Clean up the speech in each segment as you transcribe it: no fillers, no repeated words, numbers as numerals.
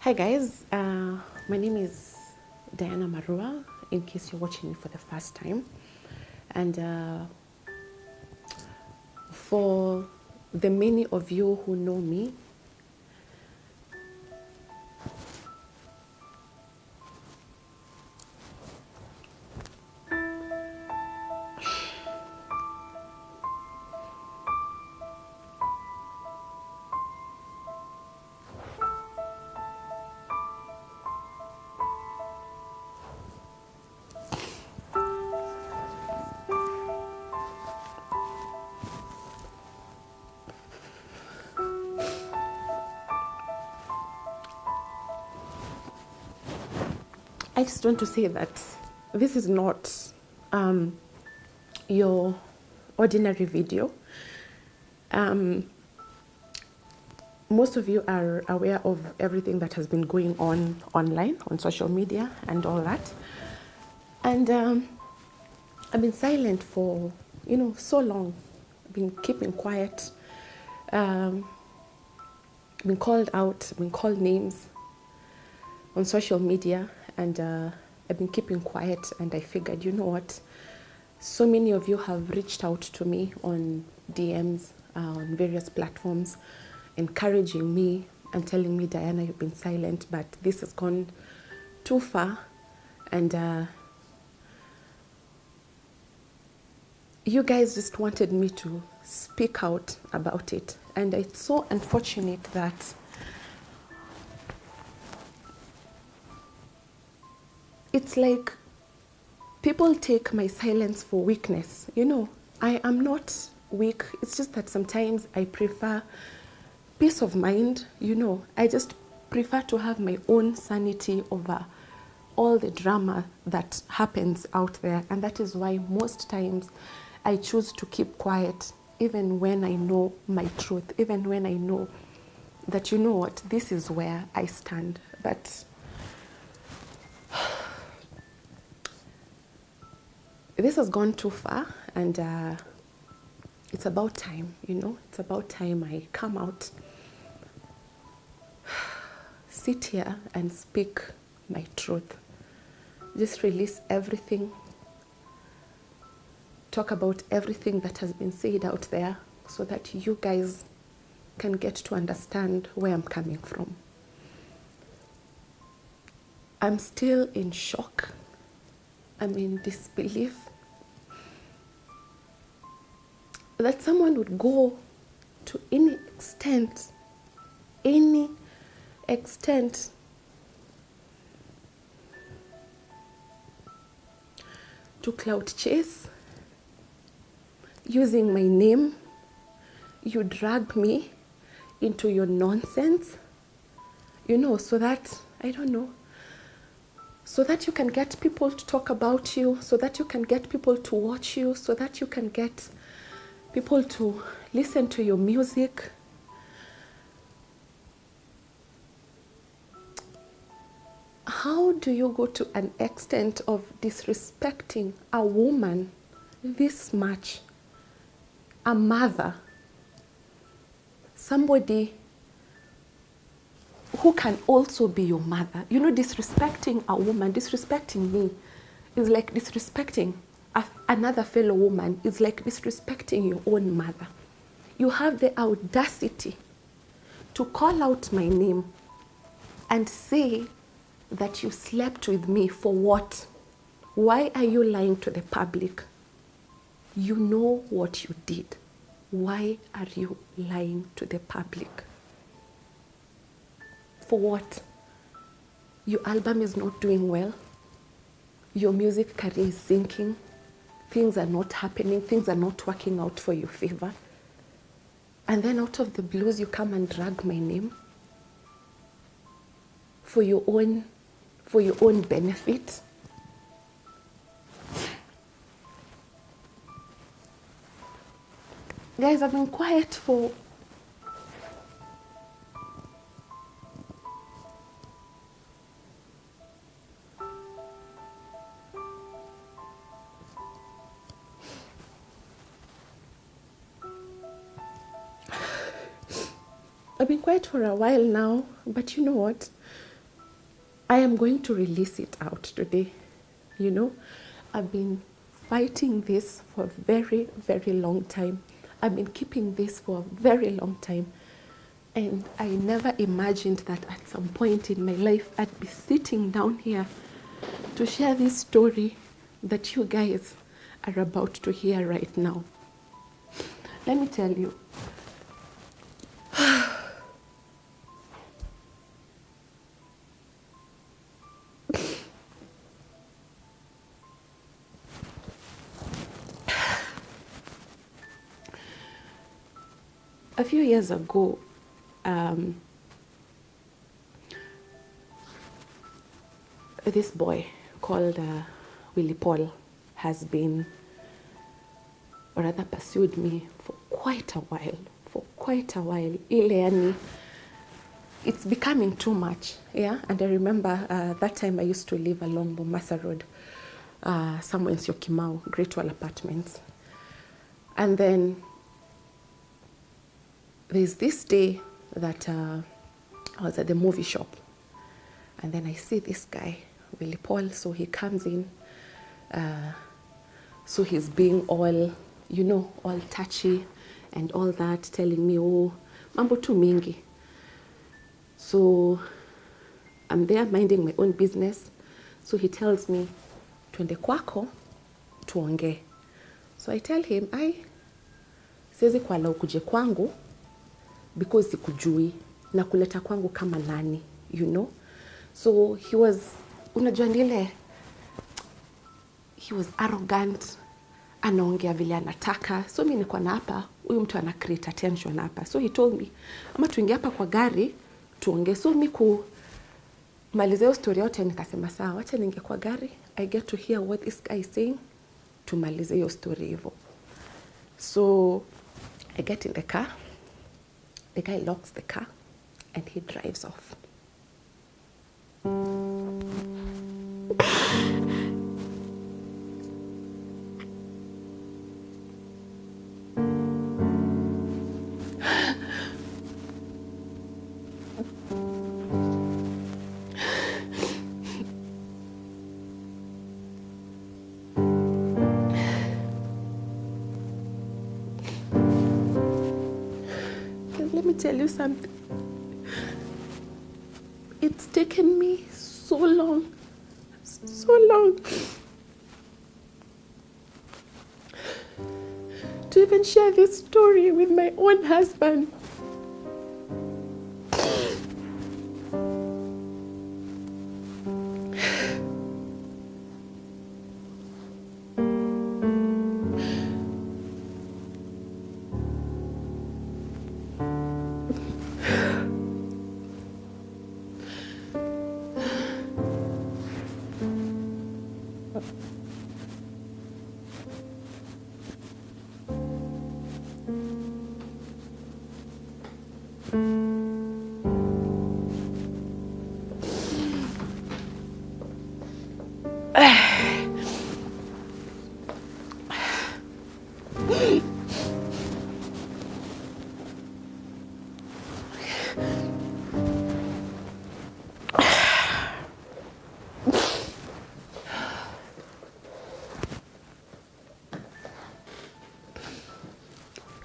Hi guys, my name is Diana Marua, in case you're watching me for the first time. And for the many of you who know me, I just want to say that this is not your ordinary video. Most of you are aware of everything that has been going on online, on social media and all that. And I've been silent for, so long. I've been keeping quiet, been called out, been called names on social media, and I've been keeping quiet. And I figured, you know what? So many of you have reached out to me on DMs, on various platforms, encouraging me and telling me, Diana, you've been silent, but this has gone too far. And you guys just wanted me to speak out about it. And it's so unfortunate that it's like people take my silence for weakness. I am not weak. It's just that sometimes I prefer peace of mind. I just prefer to have my own sanity over all the drama that happens out there. And that is why most times I choose to keep quiet, even when I know my truth, even when I know that, you know what, this is where I stand. But this has gone too far, and it's about time, it's about time I come out, sit here and speak my truth. Just release everything, talk about everything that has been said out there so that you guys can get to understand where I'm coming from. I'm still in shock. I'm in disbelief that someone would go to any extent to clout chase using my name. You drag me into your nonsense, so that, I don't know, so that you can get people to talk about you, so that you can get people to watch you, so that you can get people to listen to your music. How do you go to an extent of disrespecting a woman this much? A mother, somebody who can also be your mother. Disrespecting a woman, disrespecting me is like disrespecting another fellow woman, is like disrespecting your own mother. You have the audacity to call out my name and say that you slept with me. For what? Why are you lying to the public? You know what you did. Why are you lying to the public? For what? Your album is not doing well. Your music career is sinking. Things are not happening. Things are not working out for your favor. And then out of the blues, you come and drag my name for your own benefit. Guys, I've been quiet for a while now, but you know what? I am going to release it out today. You know, I've been fighting this for a very, very long time. I've been keeping this for a very long time. And I never imagined that at some point in my life, I'd be sitting down here to share this story that you guys are about to hear right now. Let me tell you. A few years ago, this boy called Willy Paul has been, or rather pursued me for quite a while. Ile yani, it's becoming too much, yeah? And I remember that time I used to live along Mombasa Road, somewhere in Syokimau, Great Wall Apartments. And then there's this day that I was at the movie shop, and then I see this guy, Willy Paul. So he comes in, so he's being all, you know, all touchy and all that, telling me, oh, mambo tu mingi. So I'm there minding my own business. So he tells me, twende kwako, tuonge. So I tell him, siwezi kuala ukuje kwangu, because sikujui na kuleta kwangu kama nani, you know. So he was, unajua ndile, he was arrogant, anaongea vile anataka. So mimi niko na hapa, huyu mtu ana create attention hapa. So he told me, ama tuingie hapa kwa gari tuongee. So mimi kumalizia story yote nikasema sawa, wacha niingie kwa gari, I get to hear what this guy is saying, tumalize hiyo story hivyo. So I get in the car. The guy locks the car and he drives off. Let me tell you something. It's taken me so long to even share this story with my own husband.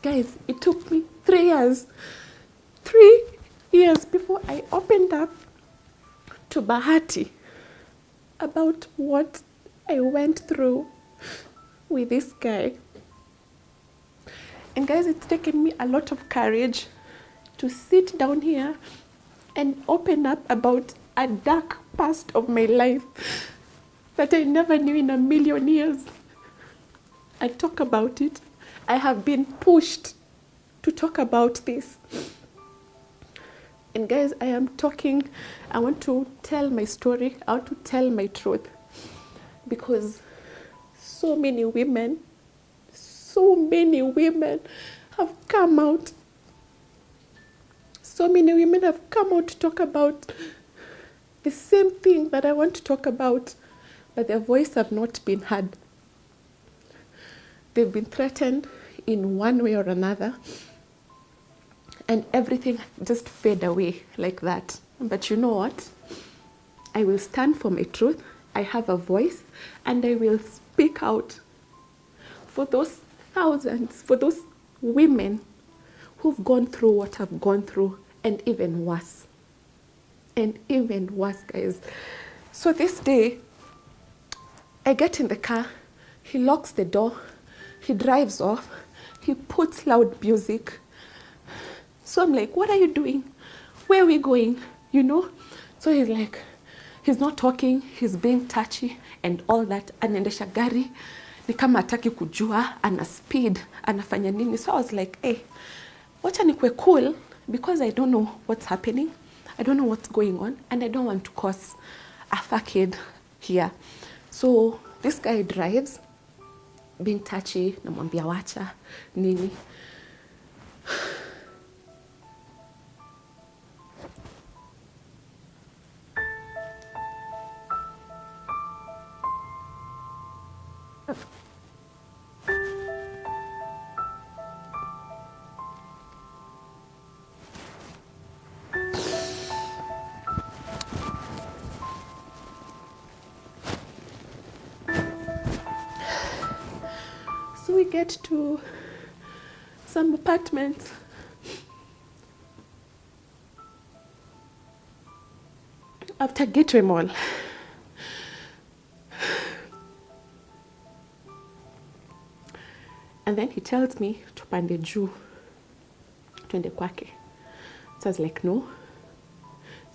Guys, it took me 3 years. 3 years before I opened up to Bahati about what I went through with this guy. And guys, it's taken me a lot of courage to sit down here and open up about a dark past of my life that I never knew in a million years. I talk about it. I have been pushed to talk about this. And guys, I want to tell my story. I want to tell my truth. Because so many women have come out. So many women have come out to talk about the same thing that I want to talk about, but their voice have not been heard. They've been threatened in one way or another, and everything just fade away like that. But you know what? I will stand for my truth. I have a voice, and I will speak out for those thousands, for those women who've gone through what I've gone through, and even worse. And even worse, guys. So this day, I get in the car, he locks the door, he drives off, he puts loud music. So I'm like, what are you doing? Where are we going? You know? So he's like, he's not talking, he's being touchy and all that. Anaendesha gari, ni kama hataki kujua, ana speed, anafanya nini. So I was like, hey, wacha nikwe cool, because I don't know what's happening. I don't know what's going on, and I don't want to cause a fuckhead here. So this guy drives, being touchy, namwambia wacha, nini. So we get to some apartments. After Gateway Mall. And then he tells me tupande juu, twende kwake. So I was like, no,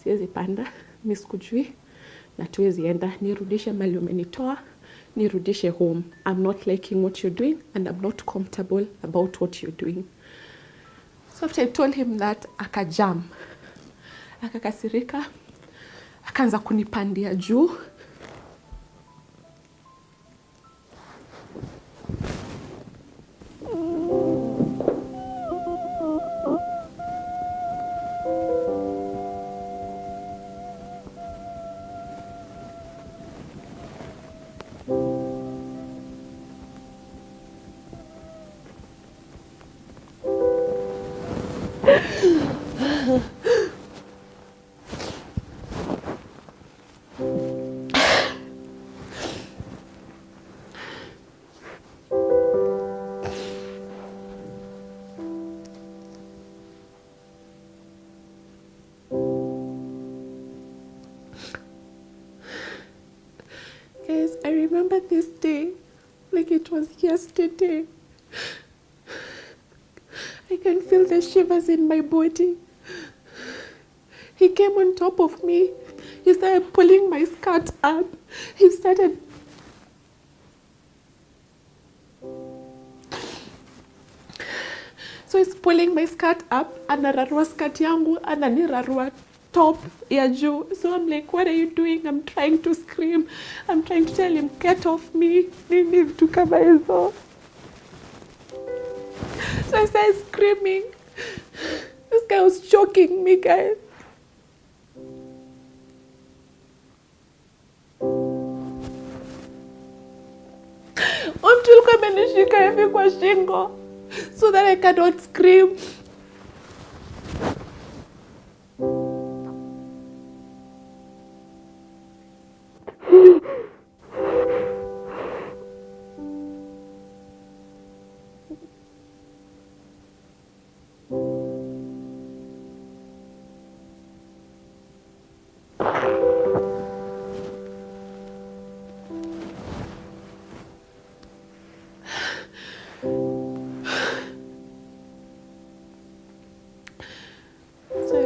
siwezi panda, mimi sikujui, na tuwezi enda, nirudishe mali umenitoa, nirudishe home. I'm not liking what you're doing, and I'm not comfortable about what you're doing. So after I told him that, akajam, akakasirika, akaanza kunipandia juu. Guys, I remember this day like it was yesterday. I can feel the shivers in my body. He came on top of me. He started pulling my skirt up. He started... So he's pulling my skirt up, anararua skirt yangu, ananirarua top ya juu. So I'm like, what are you doing? I'm trying to scream. I'm trying to tell him, get off me. Nini vitu kama hizo. So I started screaming. This guy was choking me, guys. Mtu alikuwa amenishika hivi kwa shingo so that I cannot scream.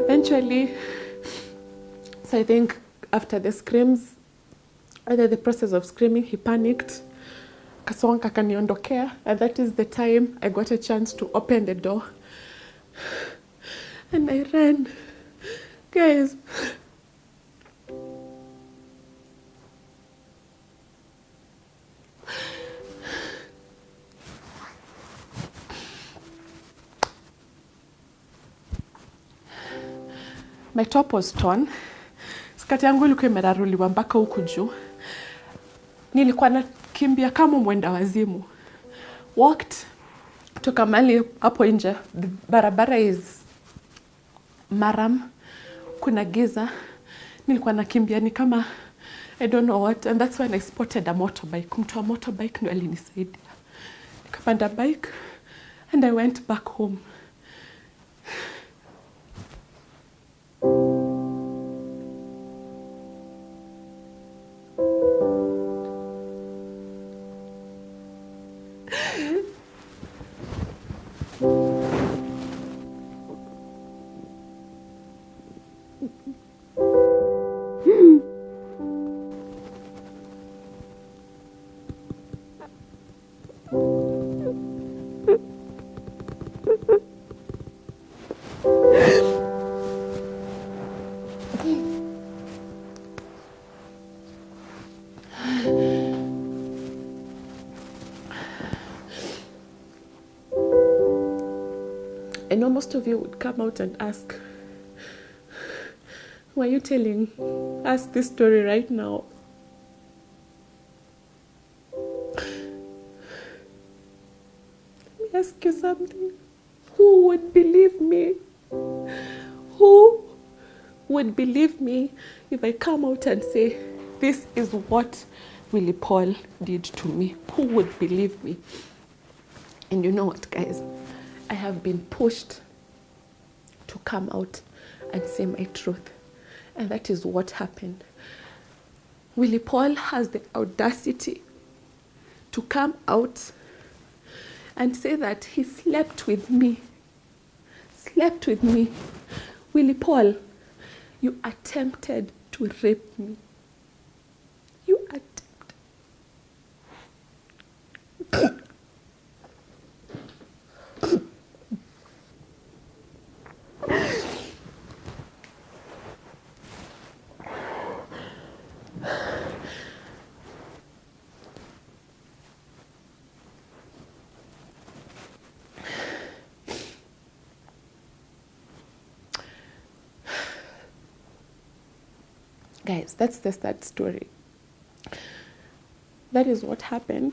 Eventually, so I think after the screams, after the process of screaming, he panicked. Kasonga kaniondokea, and that is the time I got a chance to open the door. And I ran. Guys, my top was torn. Skati yangu ilikuwa imeraruliwa mpaka huku juu. Nilikuwa nakimbia kama mwenda wazimu. Walked toka mali hapo nje. Barabara is maram. Kuna giza. nilikuwa nakimbia ni kama I don't know what, and that's when I spotted a motorbike. Mtu wa motorbike ndio alinisaidia. Nikapanda bike and I went back home. I know most of you would come out and ask, why are you telling us this story right now? Let me ask you something. Who would believe me? Who would believe me if I come out and say, this is what Willy Paul did to me? Who would believe me? And you know what, guys? I have been pushed to come out and say my truth. And that is what happened. Willy Paul has the audacity to come out and say that he slept with me. Slept with me. Willy Paul, you attempted to rape me. You attempted. Guys, that's the sad story. That is what happened.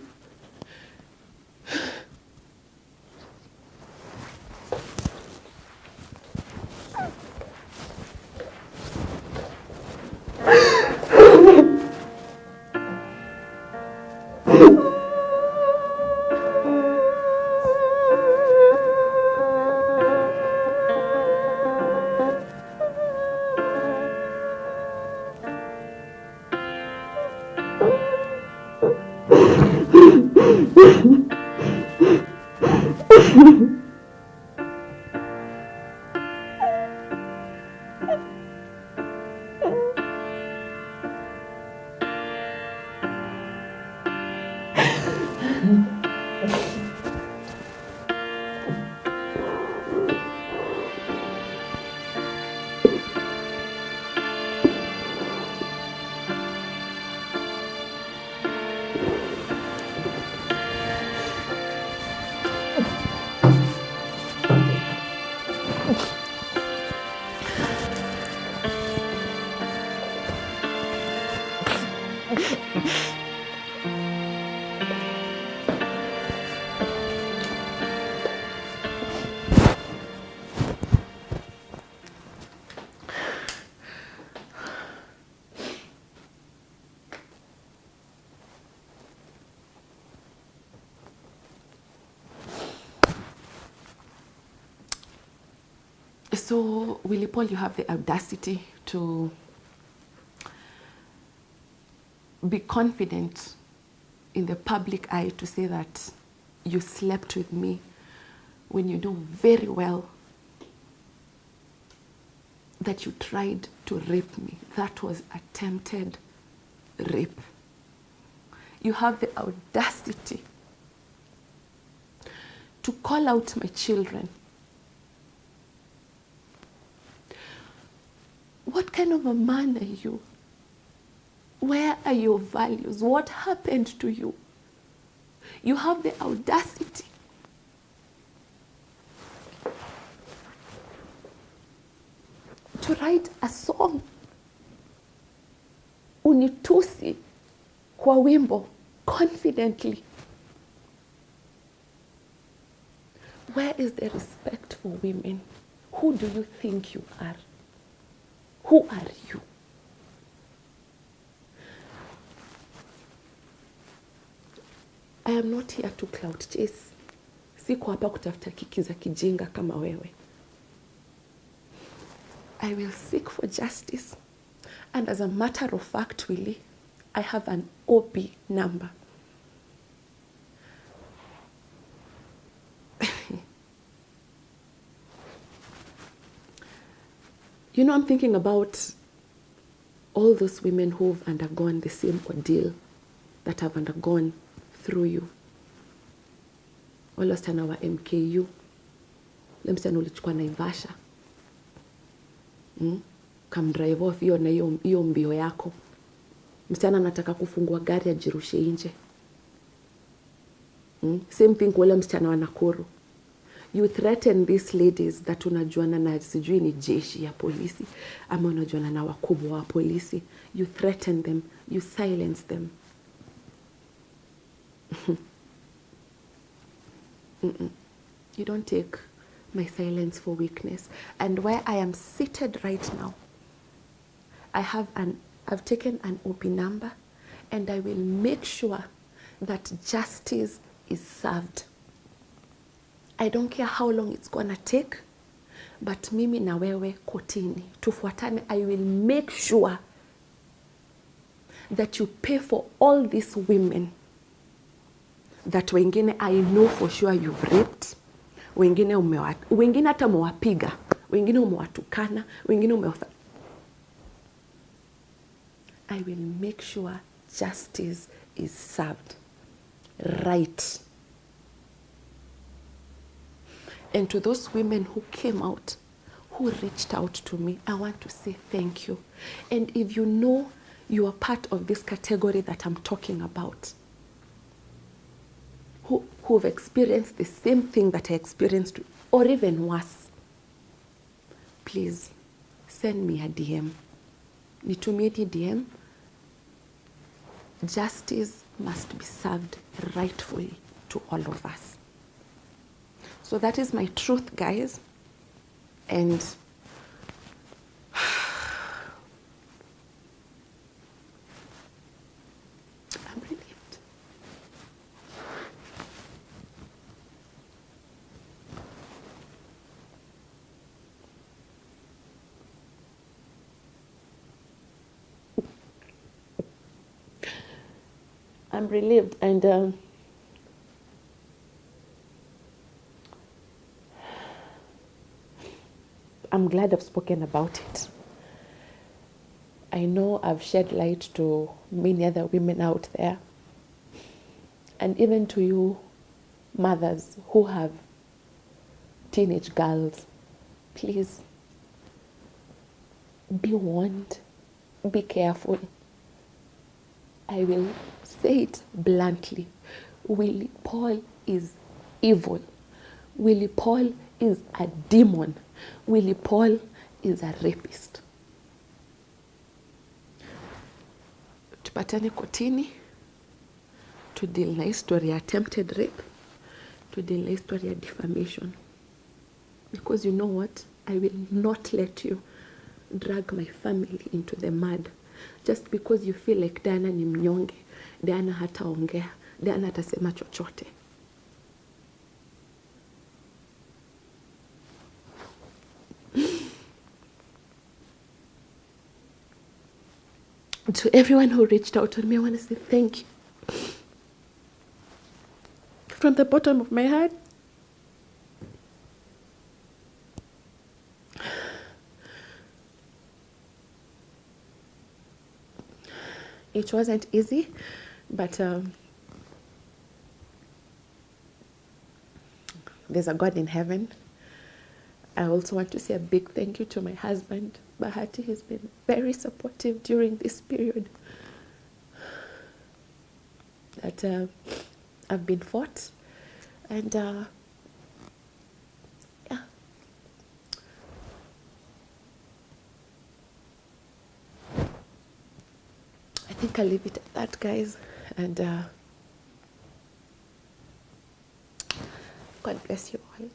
So, Willy Paul, you have the audacity to be confident in the public eye to say that you slept with me when you know very well that you tried to rape me. That was attempted rape. You have the audacity to call out my children. What kind of a man are you? Where are your values? What happened to you? You have the audacity to write a song, unitusi kwa wimbo, confidently. Where is the respect for women? Who do you think you are? Who are you? I am not here to clout chase. Siko hapa kutafuta kiki za kijinga kama wewe. I will seek for justice. And as a matter of fact, Willy, I have an OB number. You know, I'm thinking about all those women who've undergone the same ordeal that have undergone through you. Wale wasichana wa MKU, ule msichana ulichukua Naivasha, kamdrive off hiyo na hiyo mbio yako. Msichana anataka kufungua gari ajirushe nje. Same thing kwa wale msichana wa Nakuru. You threaten these ladies that unajuana na sijui ni jeshi ya polisi ama unajuana na wakubwa wa polisi. You threaten them, you silence them. You don't take my silence for weakness. And where I am seated right now, I've taken an OP number, and I will make sure that justice is served. I don't care how long it's gonna take, but mimi na wewe kotini tufuatane. I will make sure that you pay for all these women that wengine I know for sure you've raped, wengine hata umewapiga, wengine umewatukana, wengine I will make sure justice is served right. And to those women who came out, who reached out to me, I want to say thank you. And if you know you are part of this category that I'm talking about, who've experienced the same thing that I experienced, or even worse, please send me a DM. Nitumie DM. Justice must be served rightfully to all of us. So that is my truth, guys. And I'm relieved. I'm relieved, and I'm glad I've spoken about it. I know I've shed light to many other women out there, and even to you mothers who have teenage girls. Please be warned, be careful. I will say it bluntly. Willy Paul is evil. Willy Paul is a demon. Willy Paul is a rapist. Tupatane kotini to deal na history ya attempted rape, to deal na history ya defamation. Because you know what? I will not let you drag my family into the mud just because you feel like Diana ni mnyonge, Diana hataongea, Diana hatasema chochote. To everyone who reached out to me, I want to say thank you. From the bottom of my heart. It wasn't easy, but there's a God in heaven. I also want to say a big thank you to my husband, Bahati. He's been very supportive during this period that I've been fought. And yeah. I think I'll leave it at that, guys. And God bless you all.